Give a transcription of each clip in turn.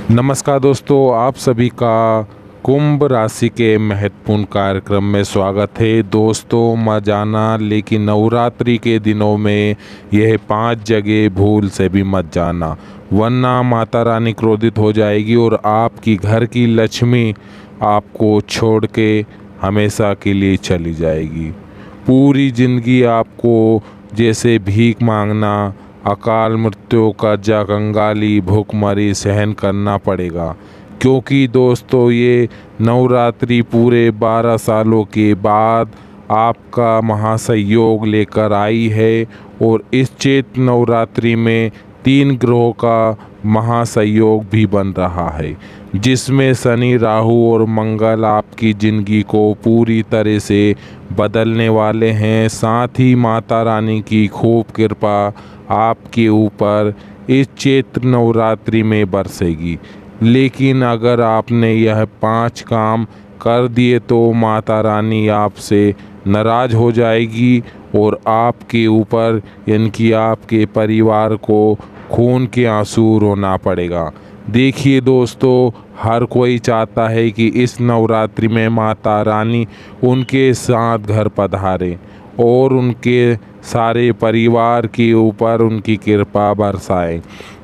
नमस्कार दोस्तों, आप सभी का कुंभ राशि के महत्वपूर्ण कार्यक्रम में स्वागत है। दोस्तों, मत जाना, लेकिन नवरात्रि के दिनों में यह 5 जगह भूल से भी मत जाना, वरना माता रानी क्रोधित हो जाएगी और आपकी घर की लक्ष्मी आपको छोड़ के हमेशा के लिए चली जाएगी। पूरी ज़िंदगी आपको जैसे भीख मांगना, अकाल मृत्यु, कर्जा, कंगाली, भूखमरी सहन करना पड़ेगा, क्योंकि दोस्तों ये नवरात्रि पूरे 12 सालों के बाद आपका महासंयोग लेकर आई है। और इस चैत्र नवरात्रि में 3 ग्रहों का महासंयोग भी बन रहा है, जिसमें शनि, राहु और मंगल आपकी ज़िंदगी को पूरी तरह से बदलने वाले हैं। साथ ही माता रानी की खूब कृपा आपके ऊपर इस चैत्र नवरात्रि में बरसेगी। लेकिन अगर आपने यह 5 काम कर दिए तो माता रानी आपसे नाराज़ हो जाएगी और आपके ऊपर यानी कि आपके परिवार को खून के आंसू रोना पड़ेगा। देखिए दोस्तों, हर कोई चाहता है कि इस नवरात्रि में माता रानी उनके साथ घर पधारे और उनके सारे परिवार के ऊपर उनकी कृपा बरसाए।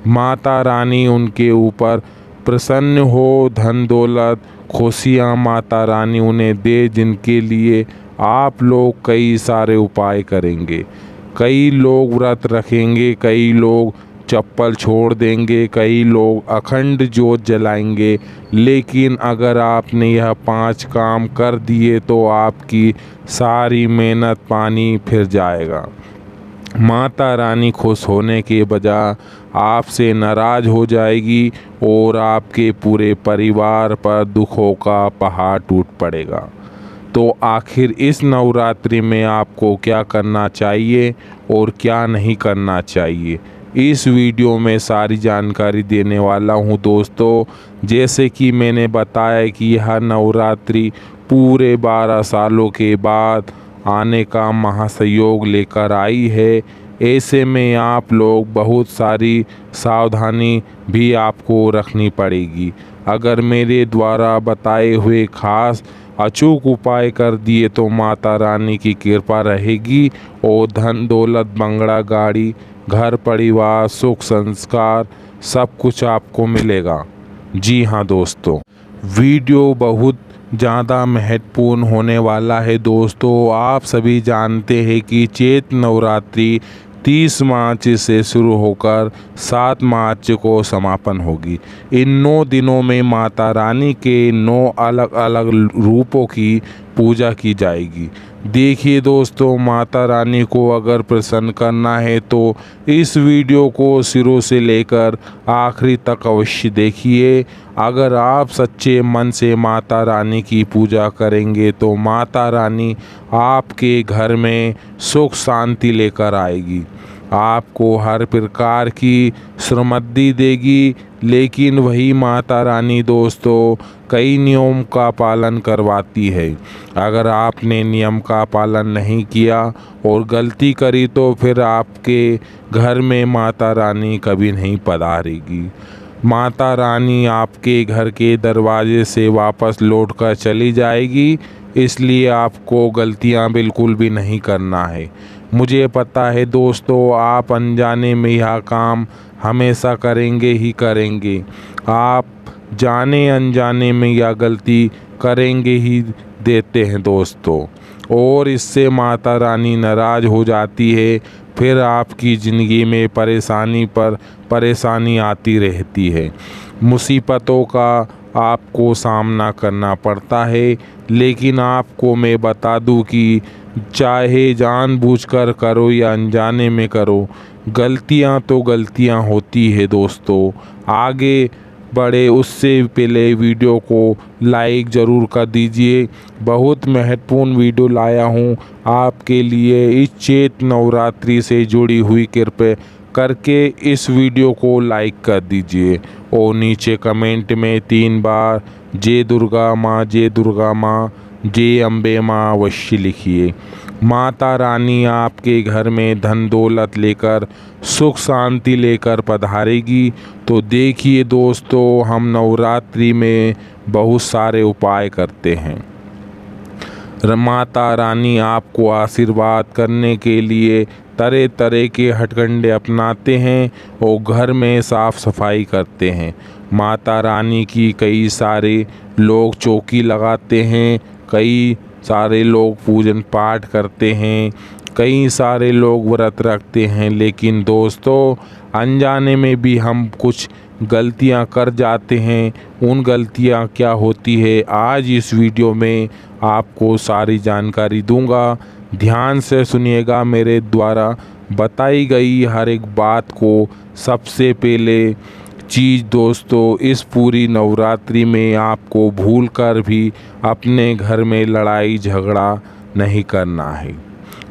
माता रानी उनके ऊपर प्रसन्न हो, धन दौलत खुशियाँ माता रानी उन्हें दे, जिनके लिए आप लोग कई सारे उपाय करेंगे। कई लोग व्रत रखेंगे, कई लोग चप्पल छोड़ देंगे, कई लोग अखंड ज्योत जलाएंगे। लेकिन अगर आपने यह 5 काम कर दिए तो आपकी सारी मेहनत पानी फिर जाएगा। माता रानी खुश होने के बजाय आपसे नाराज़ हो जाएगी और आपके पूरे परिवार पर दुखों का पहाड़ टूट पड़ेगा। तो आखिर इस नवरात्रि में आपको क्या करना चाहिए और क्या नहीं करना चाहिए, इस वीडियो में सारी जानकारी देने वाला हूं दोस्तों। जैसे कि मैंने बताया कि यह नवरात्रि पूरे 12 सालों के बाद आने का महासंयोग लेकर आई है। ऐसे में आप लोग बहुत सारी सावधानी भी आपको रखनी पड़ेगी। अगर मेरे द्वारा बताए हुए खास अचूक उपाय कर दिए तो माता रानी की कृपा रहेगी और धन दौलत, बंगला गाड़ी, घर परिवार, सुख संस्कार सब कुछ आपको मिलेगा। जी हाँ दोस्तों, वीडियो बहुत ज़्यादा महत्वपूर्ण होने वाला है दोस्तों। आप सभी जानते हैं कि चैत्र नवरात्रि 30 मार्च से शुरू होकर 7 मार्च को समापन होगी। इन 9 दिनों में माता रानी के 9 अलग अलग रूपों की पूजा की जाएगी। देखिए दोस्तों, माता रानी को अगर प्रसन्न करना है तो इस वीडियो को शुरू से लेकर आखिरी तक अवश्य देखिए। अगर आप सच्चे मन से माता रानी की पूजा करेंगे तो माता रानी आपके घर में सुख शांति लेकर आएगी, आपको हर प्रकार की समृद्धि देगी। लेकिन वही माता रानी दोस्तों कई नियम का पालन करवाती है। अगर आपने नियम का पालन नहीं किया और गलती करी तो फिर आपके घर में माता रानी कभी नहीं पधारेगी। माता रानी आपके घर के दरवाजे से वापस लौटकर चली जाएगी, इसलिए आपको गलतियां बिल्कुल भी नहीं करना है। मुझे पता है दोस्तों, आप अनजाने में यह काम हमेशा करेंगे ही करेंगे। आप जाने अनजाने में यह गलती करेंगे ही देते हैं दोस्तों, और इससे माता रानी नाराज़ हो जाती है। फिर आपकी ज़िंदगी में परेशानी पर परेशानी आती रहती है, मुसीबतों का आपको सामना करना पड़ता है। लेकिन आपको मैं बता दूं कि चाहे जानबूझकर करो या अनजाने में करो, गलतियां तो गलतियां होती है दोस्तों। आगे बढ़े उससे पहले वीडियो को लाइक ज़रूर कर दीजिए। बहुत महत्वपूर्ण वीडियो लाया हूं आपके लिए। इस चैत्र नवरात्रि से जुड़ी हुई कृपया करके इस वीडियो को लाइक कर दीजिए और नीचे कमेंट में 3 बार जय दुर्गा माँ, जय दुर्गा माँ, जय अम्बे माँ अवश्य लिखिए। माता रानी आपके घर में धन दौलत लेकर, सुख शांति लेकर पधारेगी। तो देखिए दोस्तों, हम नवरात्रि में बहुत सारे उपाय करते हैं। माता रानी आपको आशीर्वाद करने के लिए तरह तरह के हथकंडे अपनाते हैं और घर में साफ सफाई करते हैं। माता रानी की कई सारे लोग चौकी लगाते हैं, कई सारे लोग पूजन पाठ करते हैं, कई सारे लोग व्रत रखते हैं। लेकिन दोस्तों, अनजाने में भी हम कुछ गलतियां कर जाते हैं। उन गलतियां क्या होती है, आज इस वीडियो में आपको सारी जानकारी दूंगा। ध्यान से सुनिएगा, मेरे द्वारा बताई गई हर एक बात को। सबसे पहले चीज़ दोस्तों, इस पूरी नवरात्रि में आपको भूलकर भी अपने घर में लड़ाई झगड़ा नहीं करना है।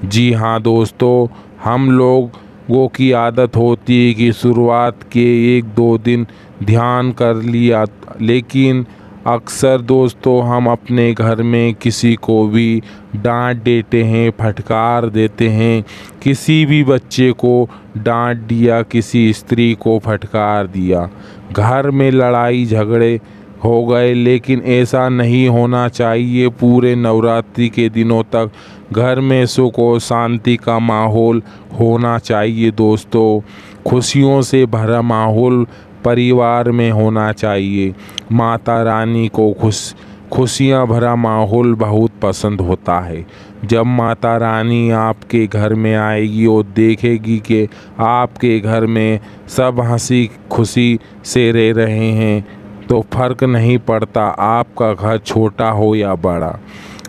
जी हाँ दोस्तों, हम लोगों की आदत होती है कि शुरुआत के 1-2 दिन ध्यान कर लिया, लेकिन अक्सर दोस्तों हम अपने घर में किसी को भी डांट देते हैं, फटकार देते हैं। किसी भी बच्चे को डांट दिया, किसी स्त्री को फटकार दिया, घर में लड़ाई झगड़े हो गए। लेकिन ऐसा नहीं होना चाहिए। पूरे नवरात्रि के दिनों तक घर में सुख और शांति का माहौल होना चाहिए दोस्तों। खुशियों से भरा माहौल परिवार में होना चाहिए। माता रानी को खुशियाँ भरा माहौल बहुत पसंद होता है। जब माता रानी आपके घर में आएगी और देखेगी कि आपके घर में सब हंसी खुशी से रह रहे हैं, तो फर्क नहीं पड़ता आपका घर छोटा हो या बड़ा।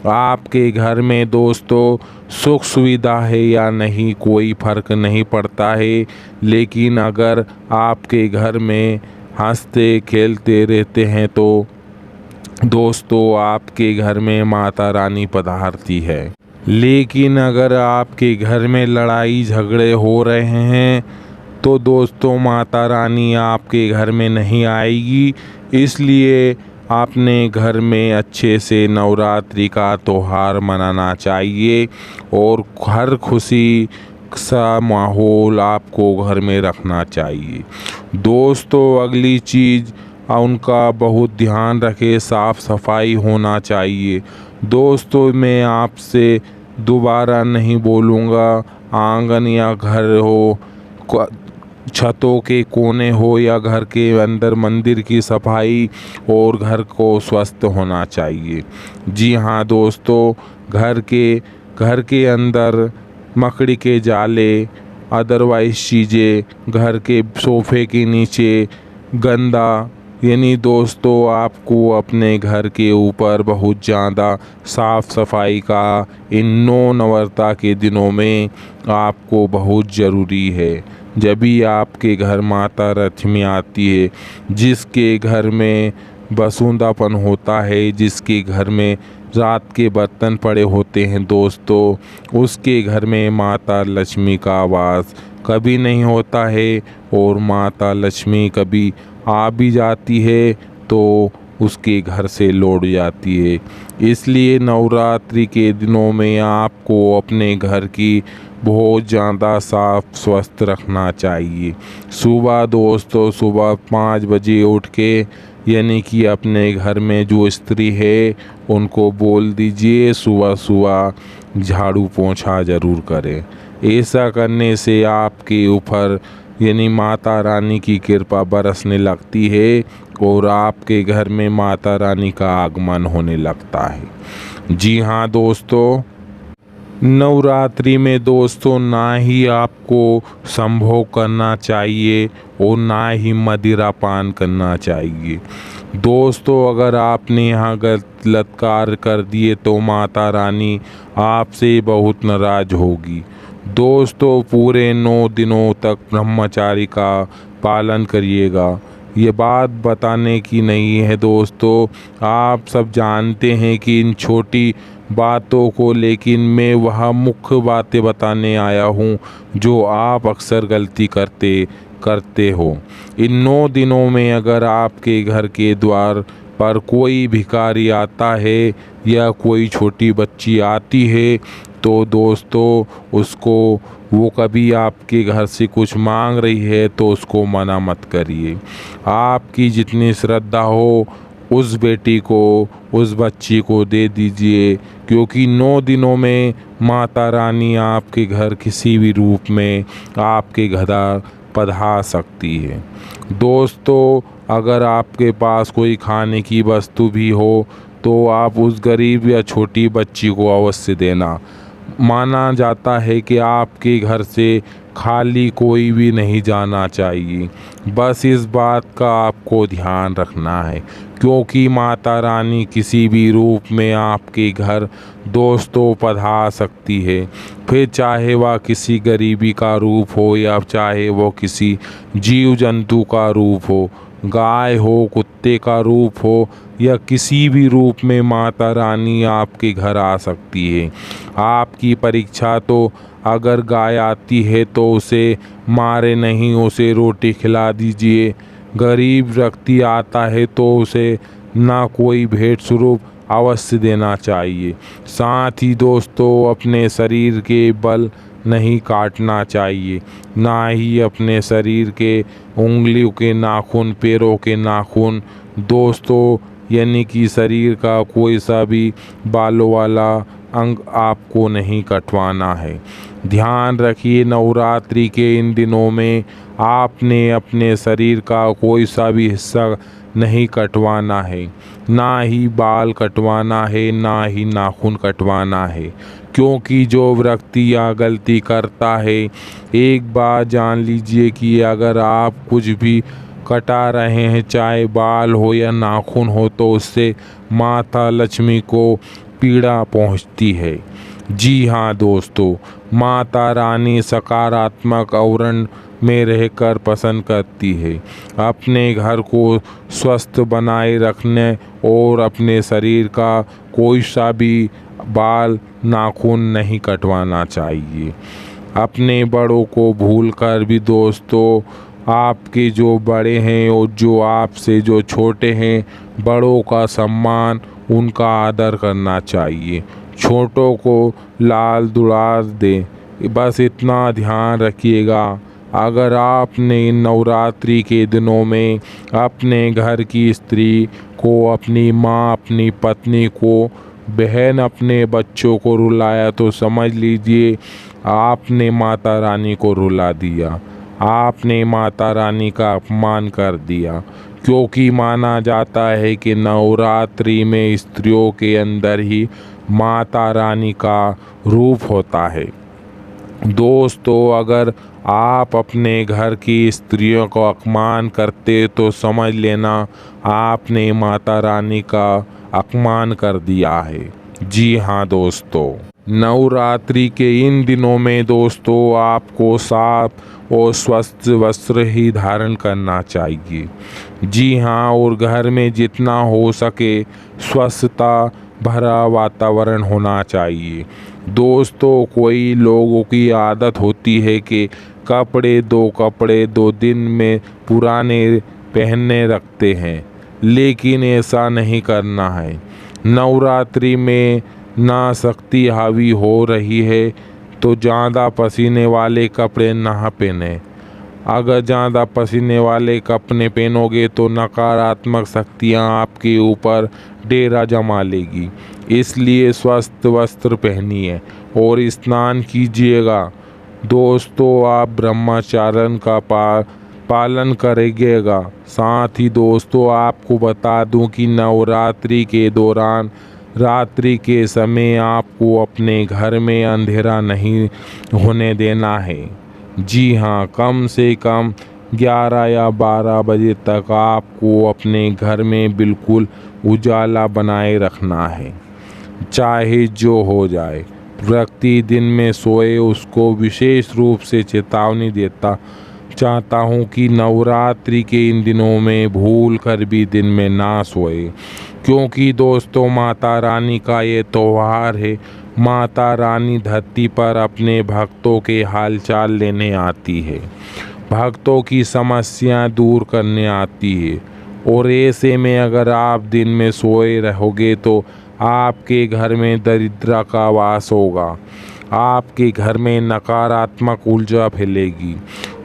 आपके घर में दोस्तों सुख सुविधा है या नहीं, कोई फर्क नहीं पड़ता है। लेकिन अगर आपके घर में हंसते खेलते रहते हैं तो दोस्तों आपके घर में माता रानी पधारती है। लेकिन अगर आपके घर में लड़ाई झगड़े हो रहे हैं तो दोस्तों माता रानी आपके घर में नहीं आएगी। इसलिए आपने घर में अच्छे से नवरात्रि का त्यौहार मनाना चाहिए और हर खुशी सा माहौल आपको घर में रखना चाहिए। दोस्तों अगली चीज़, उनका बहुत ध्यान रखें, साफ़ सफाई होना चाहिए। दोस्तों मैं आपसे दोबारा नहीं बोलूँगा, आंगन या घर हो, छतों के कोने हो या घर के अंदर मंदिर की सफाई और घर को स्वस्थ होना चाहिए। जी हाँ दोस्तों, घर के अंदर मकड़ी के जाले, अदरवाइज चीज़ें घर के सोफ़े के नीचे गंदा, यानी दोस्तों आपको अपने घर के ऊपर बहुत ज़्यादा साफ़ सफाई का इन 9 नवरात्र के दिनों में आपको बहुत ज़रूरी है। जब भी आपके घर माता लक्ष्मी आती है, जिसके घर में बसूंदापन होता है, जिसके घर में रात के बर्तन पड़े होते हैं दोस्तों, उसके घर में माता लक्ष्मी का वास कभी नहीं होता है। और माता लक्ष्मी कभी आ भी जाती है तो उसके घर से लौट जाती है। इसलिए नवरात्रि के दिनों में आपको अपने घर की बहुत ज़्यादा साफ स्वस्थ रखना चाहिए। सुबह दोस्तों, सुबह 5 बजे उठ के, यानी कि अपने घर में जो स्त्री है उनको बोल दीजिए सुबह सुबह झाड़ू पोंछा ज़रूर करें। ऐसा करने से आपके ऊपर यानी माता रानी की कृपा बरसने लगती है और आपके घर में माता रानी का आगमन होने लगता है। जी हाँ दोस्तों, नवरात्रि में दोस्तों ना ही आपको संभोग करना चाहिए और ना ही मदिरा पान करना चाहिए। दोस्तों अगर आपने यहाँ गलत कार्य कर दिए तो माता रानी आपसे बहुत नाराज़ होगी। दोस्तों पूरे 9 दिनों तक ब्रह्मचारी का पालन करिएगा। ये बात बताने की नहीं है दोस्तों, आप सब जानते हैं कि इन छोटी बातों को, लेकिन मैं वह मुख्य बातें बताने आया हूँ जो आप अक्सर गलती करते हो। इन 9 दिनों में अगर आपके घर के द्वार पर कोई भिखारी आता है या कोई छोटी बच्ची आती है तो दोस्तों उसको वो कभी आपके घर से कुछ मांग रही है तो उसको मना मत करिए। आपकी जितनी श्रद्धा हो उस बेटी को, उस बच्ची को दे दीजिए, क्योंकि 9 दिनों में माता रानी आपके घर किसी भी रूप में आपके घर पधार सकती है। दोस्तों अगर आपके पास कोई खाने की वस्तु भी हो तो आप उस गरीब या छोटी बच्ची को अवश्य देना। माना जाता है कि आपके घर से खाली कोई भी नहीं जाना चाहिए। बस इस बात का आपको ध्यान रखना है, क्योंकि माता रानी किसी भी रूप में आपके घर दोस्तों पधार सकती है। फिर चाहे वह किसी गरीबी का रूप हो या चाहे वो किसी जीव जंतु का रूप हो, गाय हो, कुत्ते का रूप हो या किसी भी रूप में माता रानी आपके घर आ सकती है। आपकी परीक्षा तो अगर गाय आती है तो उसे मारे नहीं, उसे रोटी खिला दीजिए। गरीब व्यक्ति आता है तो उसे ना कोई भेंट स्वरूप अवश्य देना चाहिए। साथ ही दोस्तों अपने शरीर के बल नहीं काटना चाहिए, ना ही अपने शरीर के उंगलियों के नाखून, पैरों के नाखून दोस्तों, यानी कि शरीर का कोई सा भी बालों वाला अंग आपको नहीं कटवाना है। ध्यान रखिए नवरात्रि के इन दिनों में आपने अपने शरीर का कोई सा भी हिस्सा नहीं कटवाना है, ना ही बाल कटवाना है, ना ही नाखून कटवाना है। क्योंकि जो व्यक्ति या गलती करता है, एक बात जान लीजिए कि अगर आप कुछ भी कटा रहे हैं, चाहे बाल हो या नाखून हो, तो उससे माता लक्ष्मी को पीड़ा पहुंचती है। जी हाँ दोस्तों, माता रानी सकारात्मक आवरण में रहकर पसंद करती है। अपने घर को स्वस्थ बनाए रखने और अपने शरीर का कोई सा भी बाल नाखून नहीं कटवाना चाहिए। अपने बड़ों को भूलकर भी दोस्तों, आपके जो बड़े हैं और जो आपसे जो छोटे हैं, बड़ों का सम्मान, उनका आदर करना चाहिए। छोटों को लाल दुलार दें। बस इतना ध्यान रखिएगा। अगर आपने इन नवरात्रि के दिनों में अपने घर की स्त्री को, अपनी माँ, अपनी पत्नी को, बहन, अपने बच्चों को रुलाया तो समझ लीजिए आपने माता रानी को रुला दिया, आपने माता रानी का अपमान कर दिया। क्योंकि माना जाता है कि नवरात्रि में स्त्रियों के अंदर ही माता रानी का रूप होता है। दोस्तों अगर आप अपने घर की स्त्रियों को अपमान करते तो समझ लेना आपने माता रानी का अपमान कर दिया है। जी हाँ दोस्तों, नवरात्रि के इन दिनों में दोस्तों आपको साफ और स्वस्थ वस्त्र ही धारण करना चाहिए। जी हाँ, और घर में जितना हो सके स्वच्छता भरा वातावरण होना चाहिए। दोस्तों कोई लोगों की आदत होती है कि कपड़े दो दिन में पुराने पहनने रखते हैं, लेकिन ऐसा नहीं करना है। नवरात्रि में ना शक्ति हावी हो रही है तो ज़्यादा पसीने वाले कपड़े ना पहने। अगर ज़्यादा पसीने वाले कपड़े पहनोगे तो नकारात्मक शक्तियाँ आपके ऊपर डेरा जमा लेगी। इसलिए स्वस्थ वस्त्र पहनिए और स्नान कीजिएगा। दोस्तों आप ब्रह्मचर्य का पालन करिएगा। साथ ही दोस्तों आपको बता दूं कि नवरात्रि के दौरान रात्रि के समय आपको अपने घर में अंधेरा नहीं होने देना है। जी हाँ, कम से कम 11 या 12 बजे तक आपको अपने घर में बिल्कुल उजाला बनाए रखना है, चाहे जो हो जाए। व्यक्ति दिन में सोए उसको विशेष रूप से चेतावनी देता चाहता हूँ कि नवरात्रि के इन दिनों में भूल कर भी दिन में ना सोए, क्योंकि दोस्तों माता रानी का ये त्यौहार है। माता रानी धरती पर अपने भक्तों के हालचाल लेने आती है, भक्तों की समस्याएं दूर करने आती है। और ऐसे में अगर आप दिन में सोए रहोगे तो आपके घर में दरिद्र का वास होगा। आपके घर में नकारात्मक ऊर्जा फैलेगी।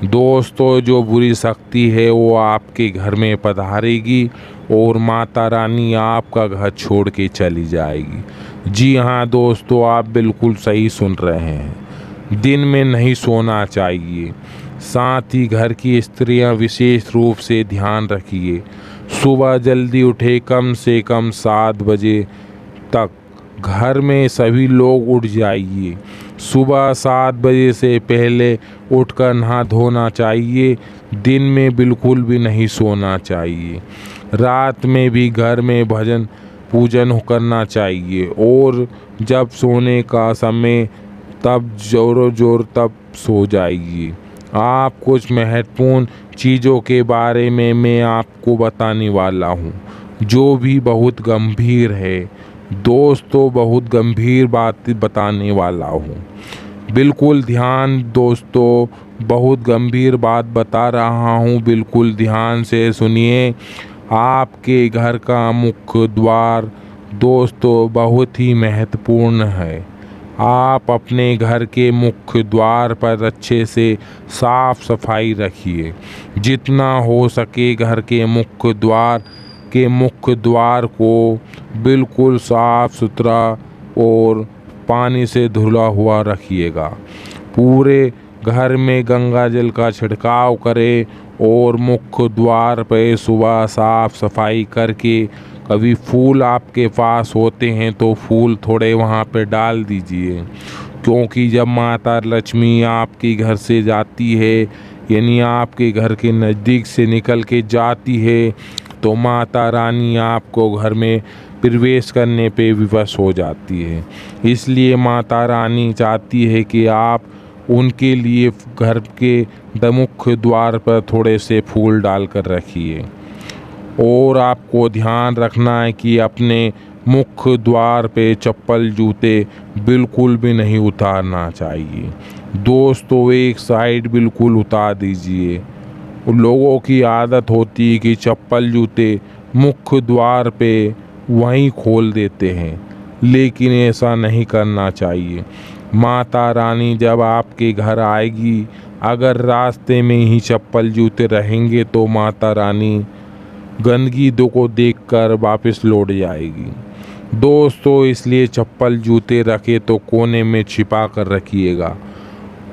दोस्तों, जो बुरी शक्ति है वो आपके घर में पधारेगी और माता रानी आपका घर छोड़ के चली जाएगी। जी हाँ दोस्तों, आप बिल्कुल सही सुन रहे हैं। दिन में नहीं सोना चाहिए। साथ ही घर की स्त्रियां विशेष रूप से ध्यान रखिए। सुबह जल्दी उठे, कम से कम 7 बजे तक घर में सभी लोग उठ जाइए। सुबह 7 बजे से पहले उठकर नहा धोना चाहिए। दिन में बिल्कुल भी नहीं सोना चाहिए। रात में भी घर में भजन पूजन करना चाहिए और जब सोने का समय तब तब सो जाइए। आप कुछ महत्वपूर्ण चीज़ों के बारे में मैं आपको बताने वाला हूँ जो भी बहुत गंभीर है। दोस्तों, बहुत गंभीर बात बताने वाला हूँ। बिल्कुल ध्यान दोस्तों, बहुत गंभीर बात बता रहा हूँ, बिल्कुल ध्यान से सुनिए। आपके घर का मुख्य द्वार दोस्तों बहुत ही महत्वपूर्ण है। आप अपने घर के मुख्य द्वार पर अच्छे से साफ सफाई रखिए। जितना हो सके घर के मुख्य द्वार को बिल्कुल साफ सुथरा और पानी से धुला हुआ रखिएगा। पूरे घर में गंगा जल का छिड़काव करें और मुख्य द्वार पर सुबह साफ सफाई करके कभी फूल आपके पास होते हैं तो फूल थोड़े वहाँ पे डाल दीजिए, क्योंकि जब माता लक्ष्मी आपके घर से जाती है, यानी आपके घर के नज़दीक से निकल के जाती है, तो माता रानी आपको घर में प्रवेश करने पे विवश हो जाती है। इसलिए माता रानी चाहती है कि आप उनके लिए घर के मुख्य द्वार पर थोड़े से फूल डाल कर रखिए। और आपको ध्यान रखना है कि अपने मुख्य द्वार पे चप्पल जूते बिल्कुल भी नहीं उतारना चाहिए। दोस्तों, एक साइड बिल्कुल उतार दीजिए। लोगों की आदत होती है कि चप्पल जूते मुख्य द्वार पे वहीं खोल देते हैं, लेकिन ऐसा नहीं करना चाहिए। माता रानी जब आपके घर आएगी, अगर रास्ते में ही चप्पल जूते रहेंगे तो माता रानी गंदगी को देखकर वापस लौट जाएगी। दोस्तों, इसलिए चप्पल जूते रखे तो कोने में छिपा कर रखिएगा।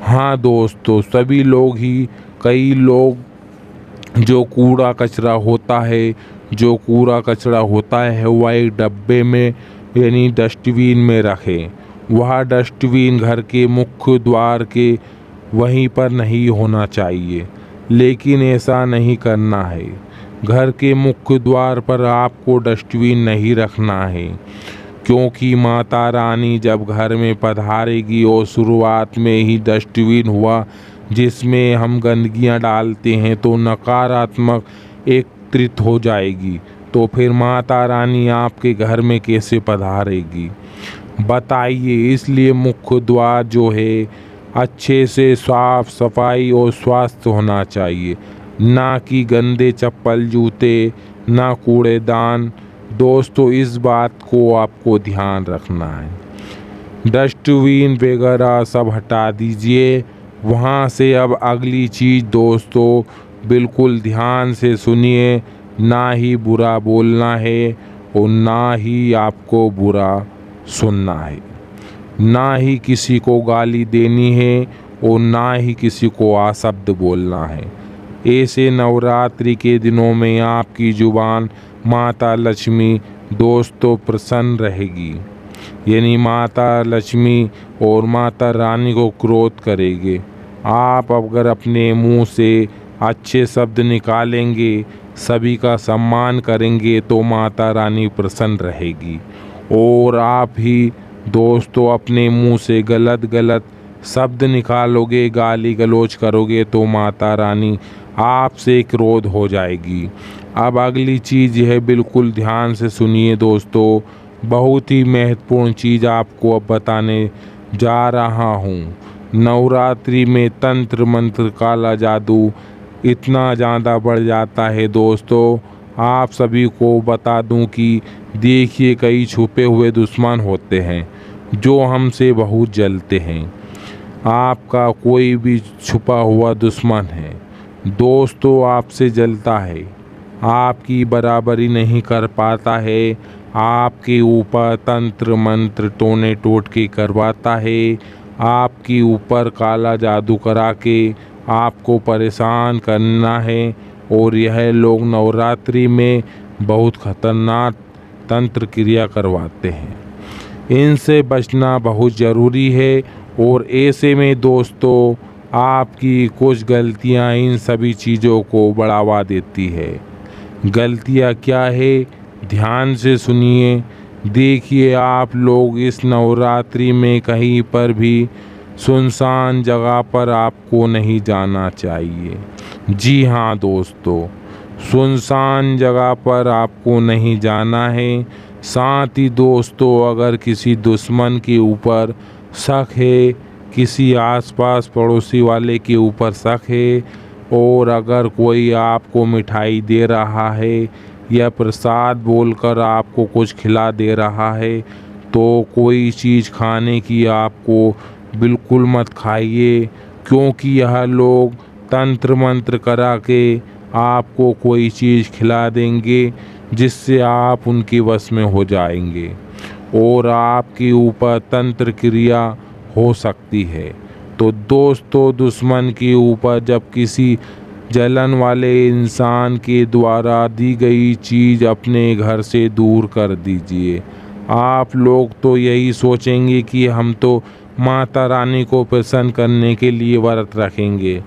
हाँ दोस्तों, सभी लोग ही, कई लोग जो कूड़ा कचरा होता है वह एक डब्बे में यानी डस्टबिन में रखें। वह डस्टबिन घर के मुख्य द्वार के वहीं पर नहीं होना चाहिए, लेकिन ऐसा नहीं करना है। घर के मुख्य द्वार पर आपको डस्टबिन नहीं रखना है, क्योंकि माता रानी जब घर में पधारेगी और शुरुआत में ही डस्टबिन हुआ जिसमें हम गंदगियां डालते हैं तो नकारात्मक एकत्रित हो जाएगी, तो फिर माता रानी आपके घर में कैसे पधारेगी बताइए। इसलिए मुख्य द्वार जो है अच्छे से साफ सफाई और स्वस्थ होना चाहिए, ना कि गंदे चप्पल जूते, ना कूड़ेदान। दोस्तों, इस बात को आपको ध्यान रखना है। डस्टबिन वगैरह सब हटा दीजिए वहाँ से। अब अगली चीज़ दोस्तों, बिल्कुल ध्यान से सुनिए। ना ही बुरा बोलना है और ना ही आपको बुरा सुनना है, ना ही किसी को गाली देनी है और ना ही किसी को अशब्द बोलना है। ऐसे नवरात्रि के दिनों में आपकी जुबान माता लक्ष्मी दोस्तों प्रसन्न रहेगी, यानी माता लक्ष्मी और माता रानी को क्रोध करेंगे। आप अगर अपने मुंह से अच्छे शब्द निकालेंगे, सभी का सम्मान करेंगे, तो माता रानी प्रसन्न रहेगी। और आप ही दोस्तों अपने मुंह से गलत शब्द निकालोगे, गाली गलौज करोगे, तो माता रानी आपसे क्रोध हो जाएगी। अब अगली चीज़ है, बिल्कुल ध्यान से सुनिए दोस्तों, बहुत ही महत्वपूर्ण चीज़ आपको अब बताने जा रहा हूँ। नवरात्रि में तंत्र मंत्र काला जादू इतना ज़्यादा बढ़ जाता है दोस्तों। आप सभी को बता दूं कि देखिए, कई छुपे हुए दुश्मन होते हैं जो हमसे बहुत जलते हैं। आपका कोई भी छुपा हुआ दुश्मन है दोस्तों आपसे जलता है, आपकी बराबरी नहीं कर पाता है, आपके ऊपर तंत्र मंत्र टोने टोटके करवाता है, आपके ऊपर काला जादू करा के आपको परेशान करना है। और यह लोग नवरात्रि में बहुत खतरनाक तंत्र क्रिया करवाते हैं। इनसे बचना बहुत ज़रूरी है। और ऐसे में दोस्तों आपकी कुछ गलतियां इन सभी चीज़ों को बढ़ावा देती है। गलतियां क्या है, ध्यान से सुनिए। देखिए, आप लोग इस नवरात्रि में कहीं पर भी सुनसान जगह पर आपको नहीं जाना चाहिए। जी हाँ दोस्तों, सुनसान जगह पर आपको नहीं जाना है। साथ ही दोस्तों, अगर किसी दुश्मन के ऊपर शक है, किसी आसपास पड़ोसी वाले के ऊपर शक है, और अगर कोई आपको मिठाई दे रहा है या प्रसाद बोलकर आपको कुछ खिला दे रहा है, तो कोई चीज़ खाने की आपको बिल्कुल मत खाइए, क्योंकि यह लोग तंत्र मंत्र करा के आपको कोई चीज़ खिला देंगे जिससे आप उनके वश में हो जाएंगे और आपके ऊपर तंत्र क्रिया हो सकती है। तो दोस्तों, दुश्मन के ऊपर जब किसी जलन वाले इंसान के द्वारा दी गई चीज़ अपने घर से दूर कर दीजिए। आप लोग तो यही सोचेंगे कि हम तो माता रानी को प्रसन्न करने के लिए व्रत रखेंगे,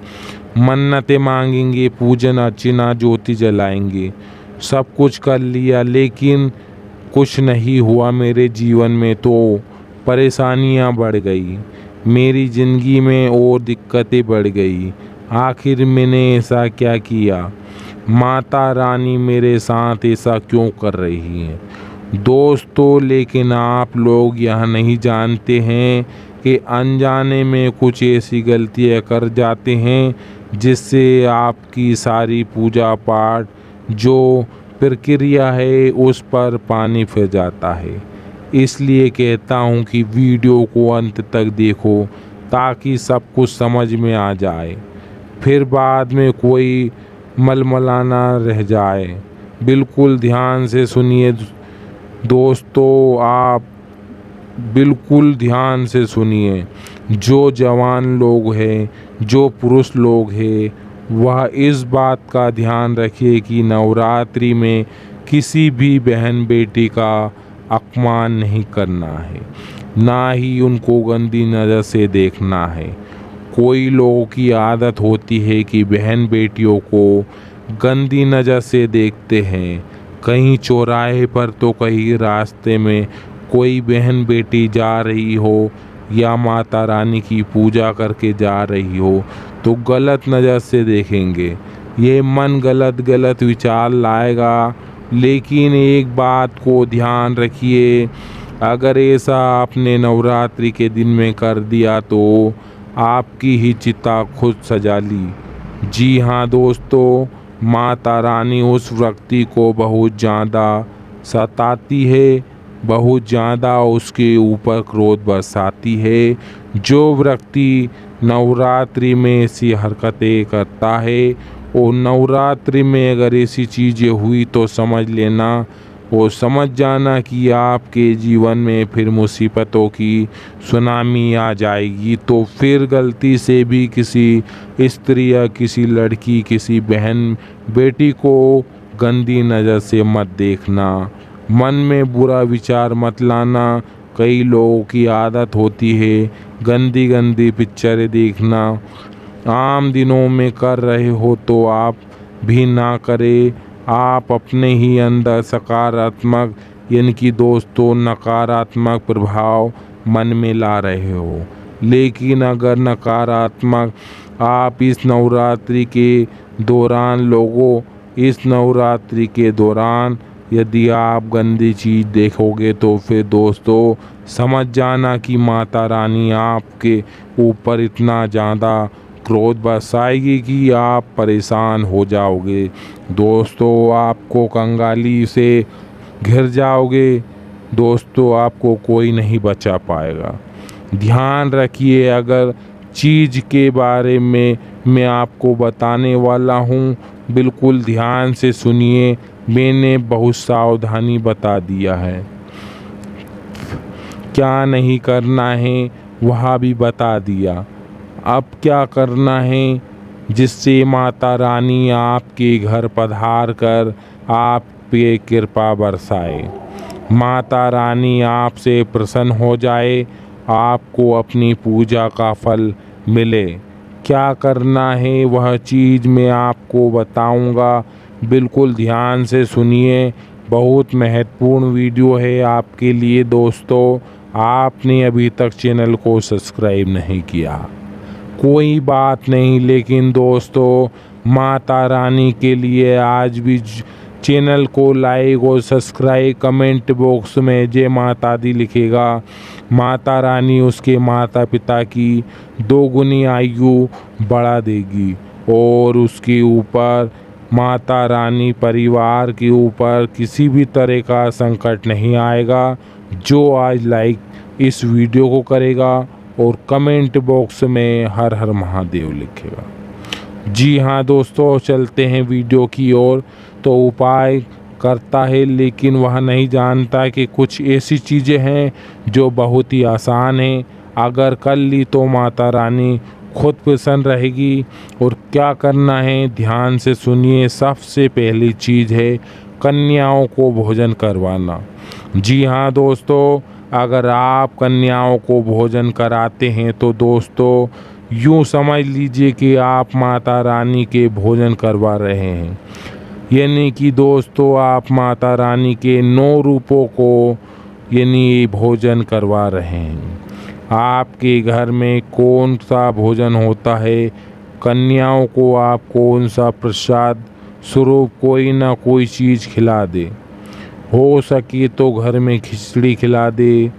मन्नतें मांगेंगे, पूजन अर्चना ज्योति जलाएंगे, सब कुछ कर लिया, लेकिन कुछ नहीं हुआ। मेरे जीवन में तो परेशानियां बढ़ गई, मेरी ज़िंदगी में और दिक्कतें बढ़ गई। आखिर मैंने ऐसा क्या किया? माता रानी मेरे साथ ऐसा क्यों कर रही हैं? दोस्तों, लेकिन आप लोग यह नहीं जानते हैं कि अनजाने में कुछ ऐसी गलतियां कर जाते हैं जिससे आपकी सारी पूजा पाठ जो प्रक्रिया है उस पर पानी फिर जाता है। इसलिए कहता हूँ कि वीडियो को अंत तक देखो ताकि सब कुछ समझ में आ जाए, फिर बाद में कोई मलमलाना रह जाए। बिल्कुल ध्यान से सुनिए दोस्तों, आप बिल्कुल ध्यान से सुनिए। जो जवान लोग हैं, जो पुरुष लोग हैं, वह इस बात का ध्यान रखिए कि नवरात्रि में किसी भी बहन बेटी का अपमान नहीं करना है, ना ही उनको गंदी नज़र से देखना है। कोई लोगों की आदत होती है कि बहन बेटियों को गंदी नज़र से देखते हैं। कहीं चौराहे पर तो कहीं रास्ते में कोई बहन बेटी जा रही हो या माता रानी की पूजा करके जा रही हो तो गलत नज़र से देखेंगे। ये मन गलत गलत विचार लाएगा। लेकिन एक बात को ध्यान रखिए, अगर ऐसा आपने नवरात्रि के दिन में कर दिया तो आपकी ही चिता खुद सजा ली। जी हाँ दोस्तों, माता रानी उस व्यक्ति को बहुत ज़्यादा सताती है, बहुत ज़्यादा उसके ऊपर क्रोध बरसाती है। जो व्यक्ति नवरात्रि में ऐसी हरकतें करता है और नवरात्रि में अगर ऐसी चीज़ें हुई तो समझ लेना और समझ जाना कि आपके जीवन में फिर मुसीबतों की सुनामी आ जाएगी। तो फिर गलती से भी किसी स्त्री या किसी लड़की, किसी बहन बेटी को गंदी नज़र से मत देखना, मन में बुरा विचार मत लाना। कई लोगों की आदत होती है गंदी गंदी पिक्चरें देखना, आम दिनों में कर रहे हो तो आप भी ना करें। आप अपने ही अंदर सकारात्मक यानी कि दोस्तों नकारात्मक प्रभाव मन में ला रहे हो। लेकिन अगर नकारात्मक आप इस नवरात्रि के दौरान लोगों, इस नवरात्रि के दौरान यदि आप गंदी चीज़ देखोगे तो फिर दोस्तों समझ जाना कि माता रानी आपके ऊपर इतना ज़्यादा क्रोध बरसाएगी कि आप परेशान हो जाओगे। दोस्तों, आपको कंगाली से घिर जाओगे। दोस्तों आपको कोई नहीं बचा पाएगा। ध्यान रखिए, अगर चीज़ के बारे में मैं आपको बताने वाला हूँ, बिल्कुल ध्यान से सुनिए। मैंने बहुत सावधानी बता दिया है, क्या नहीं करना है वह भी बता दिया। अब क्या करना है, जिससे माता रानी आपके घर पधार कर आप पे कृपा बरसाए, माता रानी आपसे प्रसन्न हो जाए, आपको अपनी पूजा का फल मिले। क्या करना है वह चीज़ मैं आपको बताऊंगा, बिल्कुल ध्यान से सुनिए। बहुत महत्वपूर्ण वीडियो है आपके लिए दोस्तों। आपने अभी तक चैनल को सब्सक्राइब नहीं किया, कोई बात नहीं, लेकिन दोस्तों माता रानी के लिए आज भी चैनल को लाइक और सब्सक्राइब, कमेंट बॉक्स में जय माता दी लिखेगा। माता रानी उसके माता पिता की दोगुनी आयु बढ़ा देगी और उसके ऊपर माता रानी परिवार के ऊपर किसी भी तरह का संकट नहीं आएगा। जो आज लाइक इस वीडियो को करेगा और कमेंट बॉक्स में हर हर महादेव लिखेगा। जी हाँ दोस्तों, चलते हैं वीडियो की ओर। तो उपाय करता है, लेकिन वह नहीं जानता कि कुछ ऐसी चीज़ें हैं जो बहुत ही आसान हैं। अगर कर ली तो माता रानी खुद प्रसन्न रहेगी। और क्या करना है ध्यान से सुनिए। सबसे पहली चीज़ है कन्याओं को भोजन करवाना। जी हाँ दोस्तों, अगर आप कन्याओं को भोजन कराते हैं तो दोस्तों यूँ समझ लीजिए कि आप माता रानी के भोजन करवा रहे हैं। यानी कि दोस्तों आप माता रानी के 9 रूपों को यानी भोजन करवा रहे हैं। आपके घर में कौन सा भोजन होता है, कन्याओं को आप कौन सा प्रसाद स्वरूप कोई ना कोई चीज़ खिला दे। हो सके तो घर में खिचड़ी खिला दे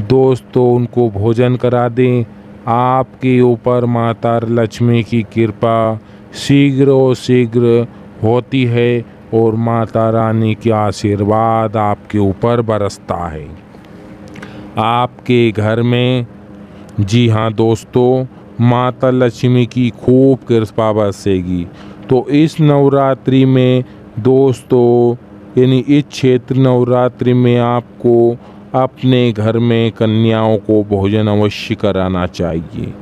दोस्तों, उनको भोजन करा दें। आपके ऊपर माता लक्ष्मी की कृपा शीघ्र और शीघ्र होती है और माता रानी का आशीर्वाद आपके ऊपर बरसता है आपके घर में। जी हाँ दोस्तों, माता लक्ष्मी की खूब कृपा बरसेगी। तो इस नवरात्रि में दोस्तों यानी इस क्षेत्र नवरात्रि में आपको अपने घर में कन्याओं को भोजन अवश्य कराना चाहिए।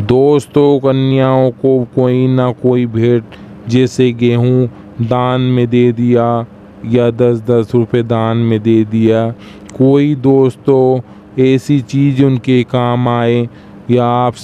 दोस्तों कन्याओं को कोई ना कोई भेंट, जैसे गेहूं दान में दे दिया या 10-10 रुपये दान में दे दिया, कोई दोस्तों ऐसी चीज़ उनके काम आए, या आप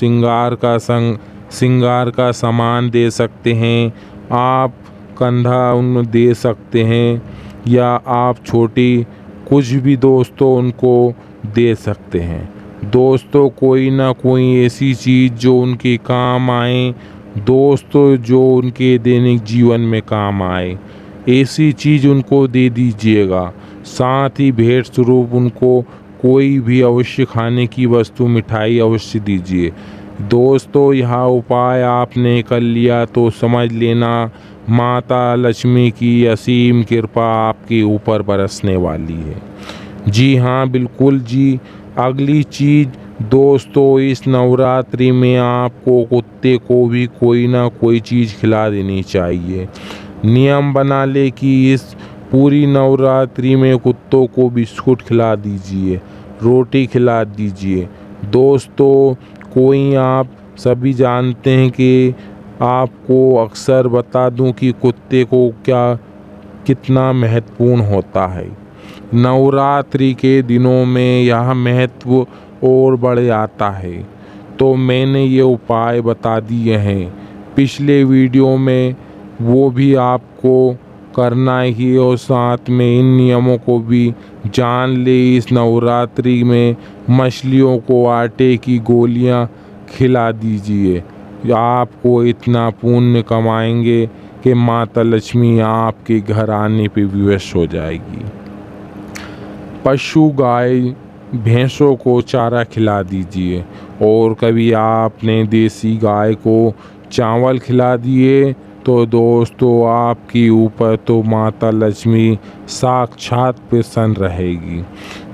श्रृंगार का सामान दे सकते हैं, आप कंधा उनको दे सकते हैं, या आप छोटी कुछ भी दोस्तों उनको दे सकते हैं। दोस्तों कोई ना कोई ऐसी चीज़ जो उनके काम आए दोस्तों, जो उनके दैनिक जीवन में काम आए, ऐसी चीज़ उनको दे दीजिएगा। साथ ही भेंट स्वरूप उनको कोई भी अवश्य खाने की वस्तु, मिठाई अवश्य दीजिए। दोस्तों यह उपाय आपने कर लिया तो समझ लेना माता लक्ष्मी की असीम कृपा आपके ऊपर बरसने वाली है। जी हाँ बिल्कुल जी। अगली चीज़ दोस्तों, इस नवरात्रि में आपको कुत्ते को भी कोई ना कोई चीज़ खिला देनी चाहिए। नियम बना ले कि इस पूरी नवरात्रि में कुत्तों को बिस्कुट खिला दीजिए, रोटी खिला दीजिए। दोस्तों कोई आप सभी जानते हैं कि आपको अक्सर बता दूं कि कुत्ते को क्या कितना महत्वपूर्ण होता है। नवरात्रि के दिनों में यह महत्व और बढ़ जाता है। तो मैंने ये उपाय बता दिए हैं पिछले वीडियो में, वो भी आपको करना ही, और साथ में इन नियमों को भी जान ले। इस नवरात्रि में मछलियों को आटे की गोलियां खिला दीजिए, आपको इतना पुण्य कमाएंगे कि माता लक्ष्मी आपके घर आने पे विवश हो जाएगी। पशु गाय भैंसों को चारा खिला दीजिए, और कभी आपने देसी गाय को चावल खिला दिए तो दोस्तों आपके ऊपर तो माता लक्ष्मी साक्षात प्रसन्न रहेगी।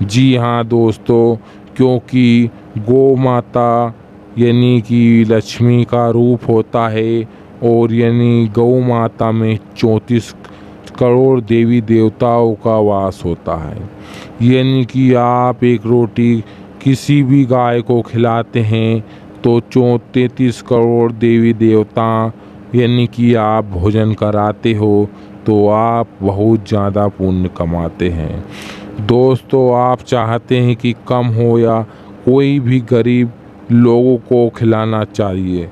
जी हाँ दोस्तों, क्योंकि गौ माता यानी कि लक्ष्मी का रूप होता है और यानी गौ माता में 34 करोड़ देवी देवताओं का वास होता है। यानी कि आप एक रोटी किसी भी गाय को खिलाते हैं तो 33 करोड़ देवी देवता यानी कि आप भोजन कराते हो तो आप बहुत ज़्यादा पुण्य कमाते हैं। दोस्तों आप चाहते हैं कि कम हो या कोई भी गरीब लोगों को खिलाना चाहिए।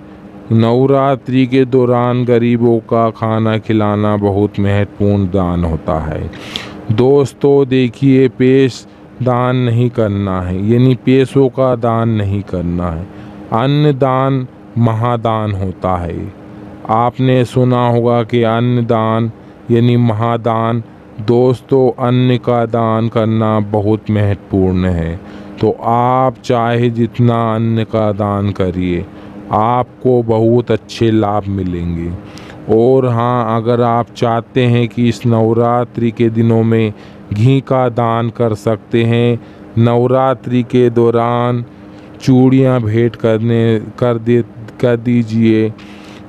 नवरात्रि के दौरान गरीबों का खाना खिलाना बहुत महत्वपूर्ण दान होता है। दोस्तों देखिए, पेश दान नहीं करना है, यानी पैसों का दान नहीं करना है। अन्न दान महादान होता है। आपने सुना होगा कि अन्न दान यानी महादान। दोस्तों अन्न का दान करना बहुत महत्वपूर्ण है, तो आप चाहे जितना अन्न का दान करिए, आपको बहुत अच्छे लाभ मिलेंगे। और हाँ, अगर आप चाहते हैं कि इस नवरात्रि के दिनों में घी का दान कर सकते हैं, नवरात्रि के दौरान चूड़ियाँ भेंट कर दीजिए,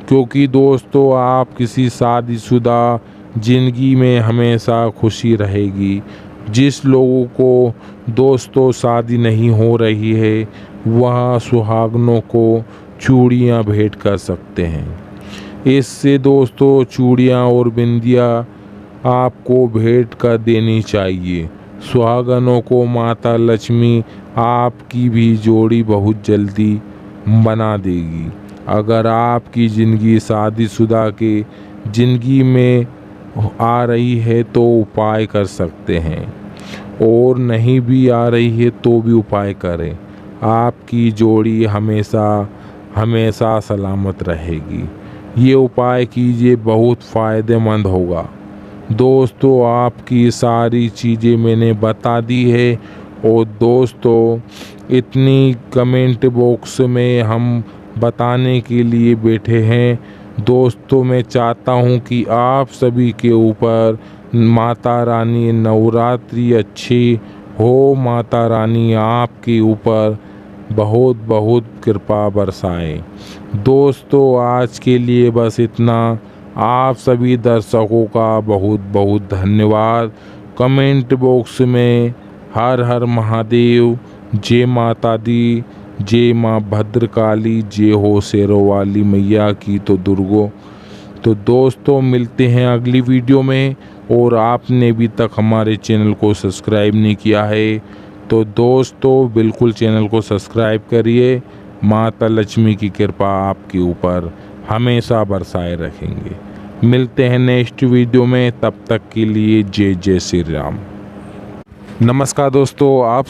क्योंकि दोस्तों आप किसी शादीशुदा ज़िंदगी में हमेशा खुशी रहेगी। जिस लोगों को दोस्तों शादी नहीं हो रही है, वह सुहागनों को चूड़ियाँ भेंट कर सकते हैं। इससे दोस्तों चूड़ियाँ और बिंदियाँ आपको भेंट कर देनी चाहिए। सुहागनों को माता लक्ष्मी आपकी भी जोड़ी बहुत जल्दी बना देगी। अगर आपकी ज़िंदगी शादीशुदा के ज़िंदगी में आ रही है तो उपाय कर सकते हैं, और नहीं भी आ रही है तो भी उपाय करें। आपकी जोड़ी हमेशा हमेशा सलामत रहेगी। ये उपाय कीजिए, बहुत फ़ायदेमंद होगा। दोस्तों आपकी सारी चीज़ें मैंने बता दी है, और दोस्तों इतनी कमेंट बॉक्स में हम बताने के लिए बैठे हैं। दोस्तों मैं चाहता हूँ कि आप सभी के ऊपर माता रानी नवरात्रि अच्छी हो, माता रानी आपके ऊपर बहुत बहुत कृपा बरसाए। दोस्तों आज के लिए बस इतना। आप सभी दर्शकों का बहुत बहुत धन्यवाद। कमेंट बॉक्स में हर हर महादेव, जय माता दी, जय माँ भद्रकाली, जय हो शेरों वाली मैया की तो दुर्गो। तो दोस्तों मिलते हैं अगली वीडियो में, और आपने अभी तक हमारे चैनल को सब्सक्राइब नहीं किया है तो दोस्तों बिल्कुल चैनल को सब्सक्राइब करिए। माता लक्ष्मी की कृपा आपके ऊपर हमेशा बरसाए रखेंगे। मिलते हैं नेक्स्ट वीडियो में, तब तक के लिए जय जय श्री राम। नमस्कार दोस्तों, आप